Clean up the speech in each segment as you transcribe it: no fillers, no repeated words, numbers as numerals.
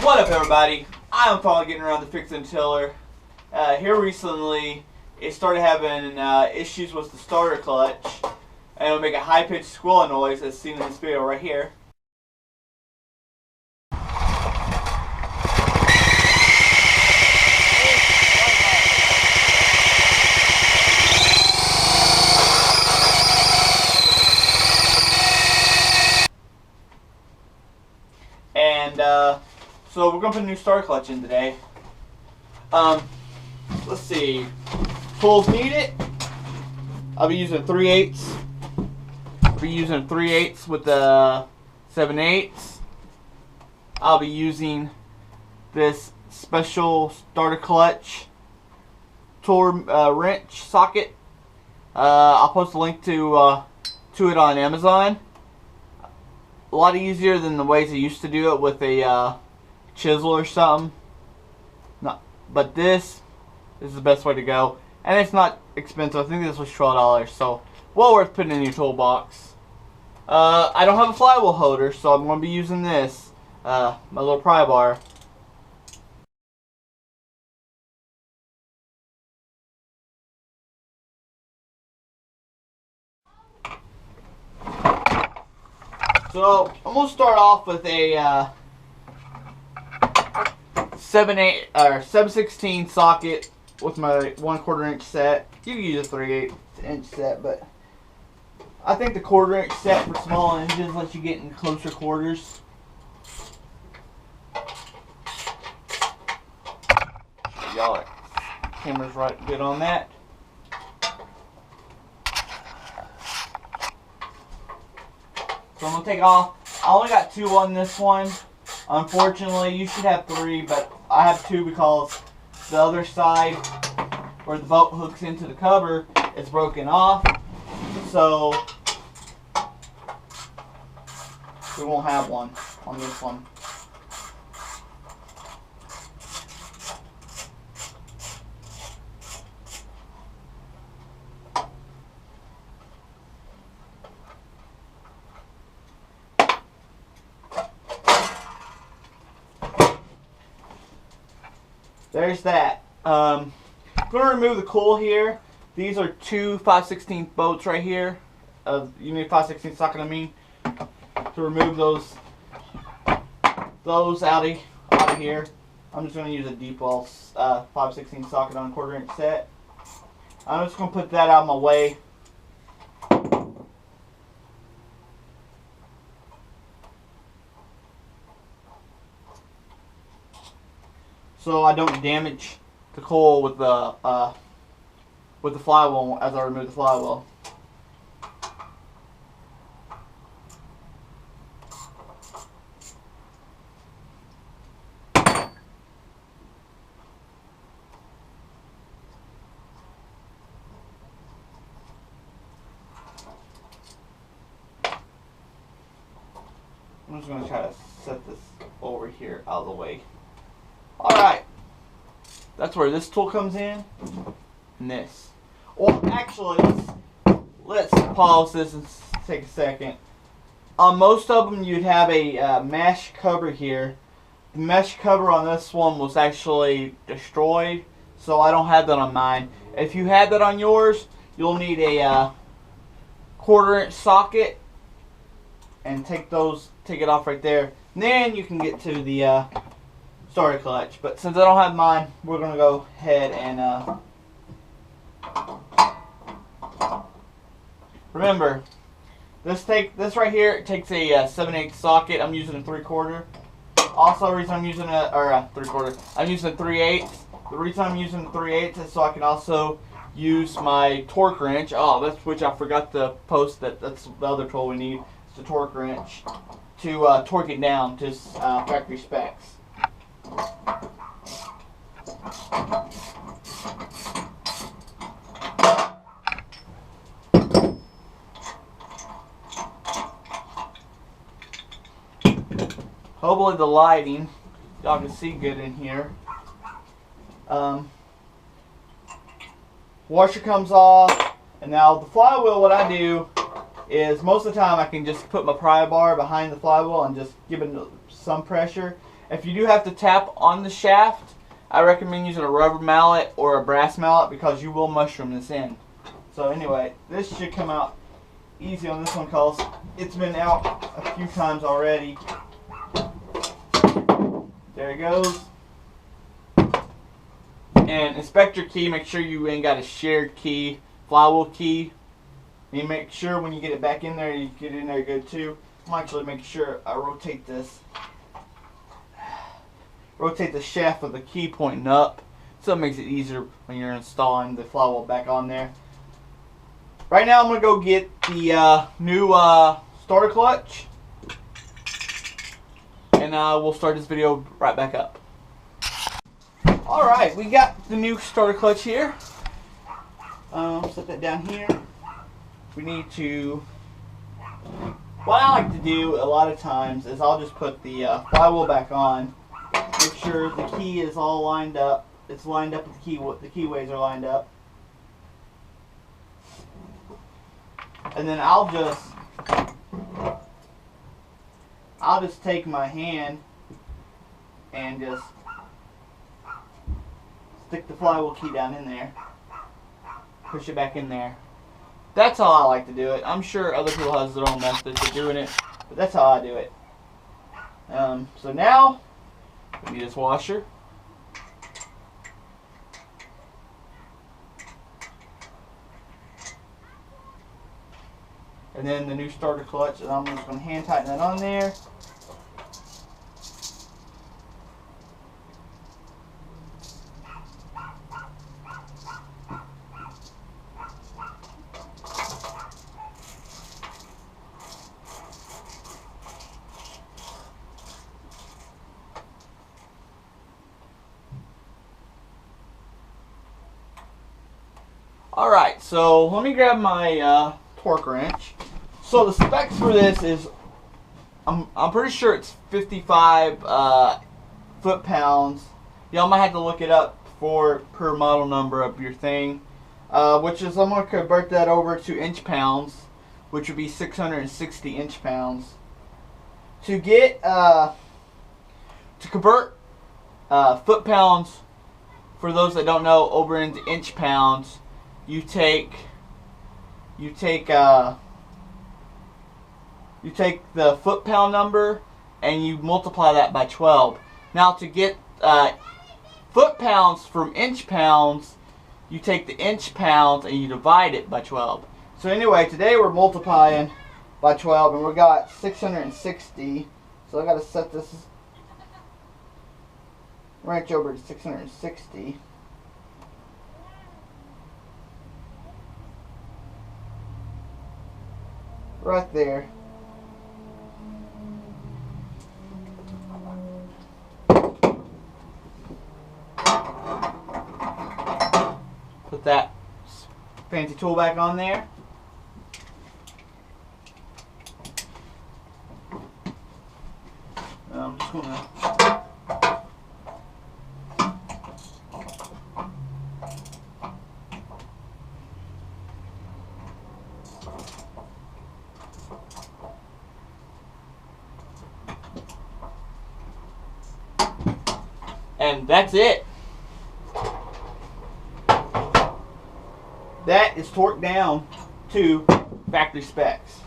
What up, everybody? I'm finally getting around to fixing the tiller. Here recently, it started having issues with the starter clutch, and it'll make a high-pitched squealing noise as seen in this video right here. And so we're going to put a new starter clutch in today. Let's see. Tools needed. I'll be using 3/8. I'll be using 3/8 with the 7/8. I'll be using this special starter clutch tool wrench socket. I'll post a link to it on Amazon. A lot easier than the ways I used to do it with a chisel or something. But this is the best way to go, and it's not expensive. I think this was $12, so well worth putting in your toolbox. I don't have a flywheel holder, so I'm going to be using this, my little pry bar. So I'm going to start off with a 7/16 socket with my 1/4 inch set. You can use a 3/8 inch set, but I think the 1/4 inch set for small engines lets you get in closer quarters. Y'all, camera's right good on that. So I'm going to take it off. I only got 2 on this one. Unfortunately, you should have 3, but I have 2 because the other side where the bolt hooks into the cover is broken off. So we won't have one on this one. There's that. I'm going to remove the coil here. These are 2 5/16 bolts right here. You need 5/16 socket, I mean, to remove those out of here. I'm just going to use a deep well 5/16 socket on a 1/4 inch set. I'm just going to put that out of my way. So I don't damage the coil with the flywheel as I remove the flywheel. I'm just going to try to set this over here out of the way. Alright, that's where this tool comes in, and this. Well, actually, let's pause this and take a second. On most of them, you'd have a mesh cover here. The mesh cover on this one was actually destroyed, so I don't have that on mine. If you had that on yours, you'll need a 1/4 inch socket, and take it off right there. And then you can get to the starter clutch, but since I don't have mine, we're gonna go ahead and remember this right here. It takes a 7/8 socket. I'm using a 3/4. Also, the reason I'm using a 3/4. I'm using a 3/8. The reason I'm using a 3/8 is so I can also use my torque wrench. Oh, that's which I forgot to post. That's the other tool we need. It's the torque wrench to torque it down to factory specs. Hopefully the lighting, y'all can see good in here. Washer comes off, and now the flywheel, what I do is most of the time I can just put my pry bar behind the flywheel and just give it some pressure, If you do have to tap on the shaft, I recommend using a rubber mallet or a brass mallet because you will mushroom this in. So anyway, this should come out easy on this one because it's been out a few times already. There it goes. And inspect your key. Make sure you ain't got a shared key, flywheel key. And you make sure when you get it back in there, you get it in there good too. I'm actually making sure I rotate this. Rotate the shaft with the key pointing up, so it makes it easier when you're installing the flywheel back on there. Right now I'm going to go get the new starter clutch, and we'll start this video right back up. Alright, we got the new starter clutch here. Set that down here. We need to, what I like to do a lot of times is I'll just put the flywheel back on. Make sure the key is all lined up. It's lined up with the keyways are lined up. And then I'll just take my hand and just stick the flywheel key down in there. Push it back in there. That's how I like to do it. I'm sure other people have their own methods of doing it, but that's how I do it. So now we need this washer. And then the new starter clutch, and I'm just going to hand tighten that on there. Alright, so let me grab my torque wrench. So the specs for this is, I'm pretty sure it's 55 foot-pounds. Y'all might have to look it up per model number of your thing. Which is, I'm going to convert that over to inch-pounds, which would be 660 inch-pounds. To get, to convert foot-pounds, for those that don't know, over into inch-pounds, you take the foot-pound number and you multiply that by 12. Now to get foot-pounds from inch-pounds, you take the inch-pounds and you divide it by 12. So anyway, today we're multiplying by 12 and we got 660. So I got to set this wrench over to 660. Right there. Put that fancy tool back on there. I'm just gonna and that's it. That is torqued down to factory specs.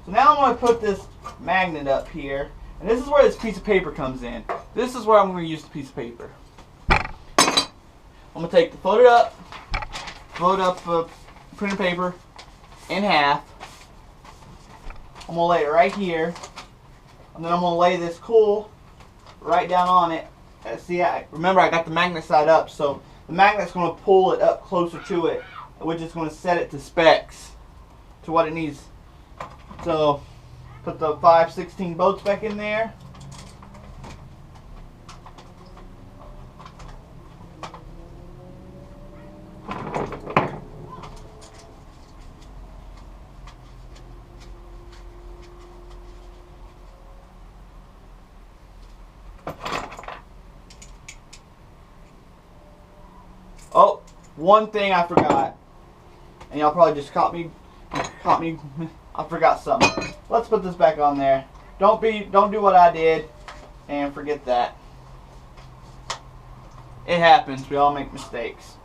So now I'm going to put this magnet up here, and this is where this piece of paper comes in. This is where I'm going to use the piece of paper. I'm going to take the fold up printer paper in half. I'm going to lay it right here, and then I'm going to lay this cool right down on it. See, remember I got the magnet side up, so the magnet's going to pull it up closer to it, which is going to set it to specs, to what it needs. So, put the 5/16 bolts back in there. Oh, one thing I forgot, and y'all probably just caught me. I forgot something. Let's put this back on there. Don't do what I did. and forget that. It happens. We all make mistakes.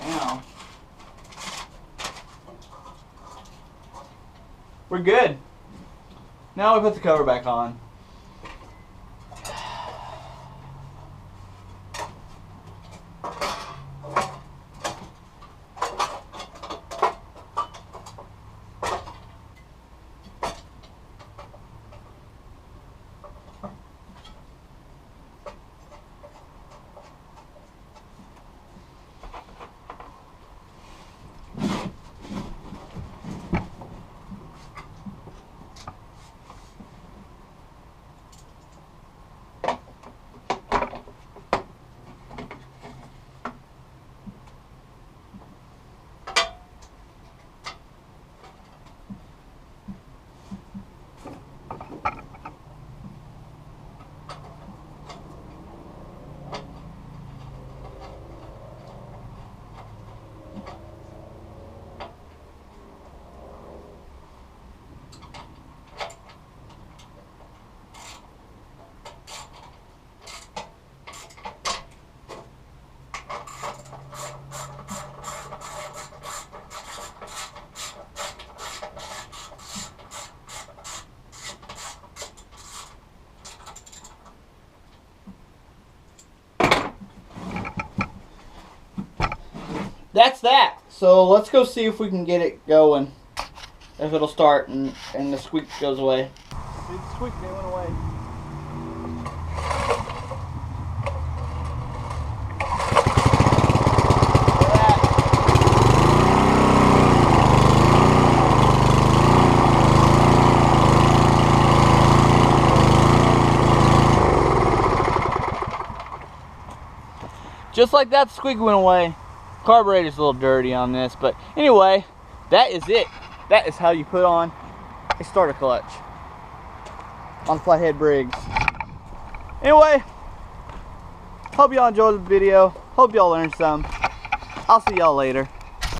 Now, we're good. Now we put the cover back on. That's that. So let's go see if we can get it going. If it'll start and the squeak goes away. See, the squeak, they went away. Just like that, the squeak went away. Carburetor's a little dirty on this, but anyway, that is it. That is how you put on a starter clutch on Flathead Briggs. Anyway, hope y'all enjoyed the video. Hope y'all learned some. I'll see y'all later.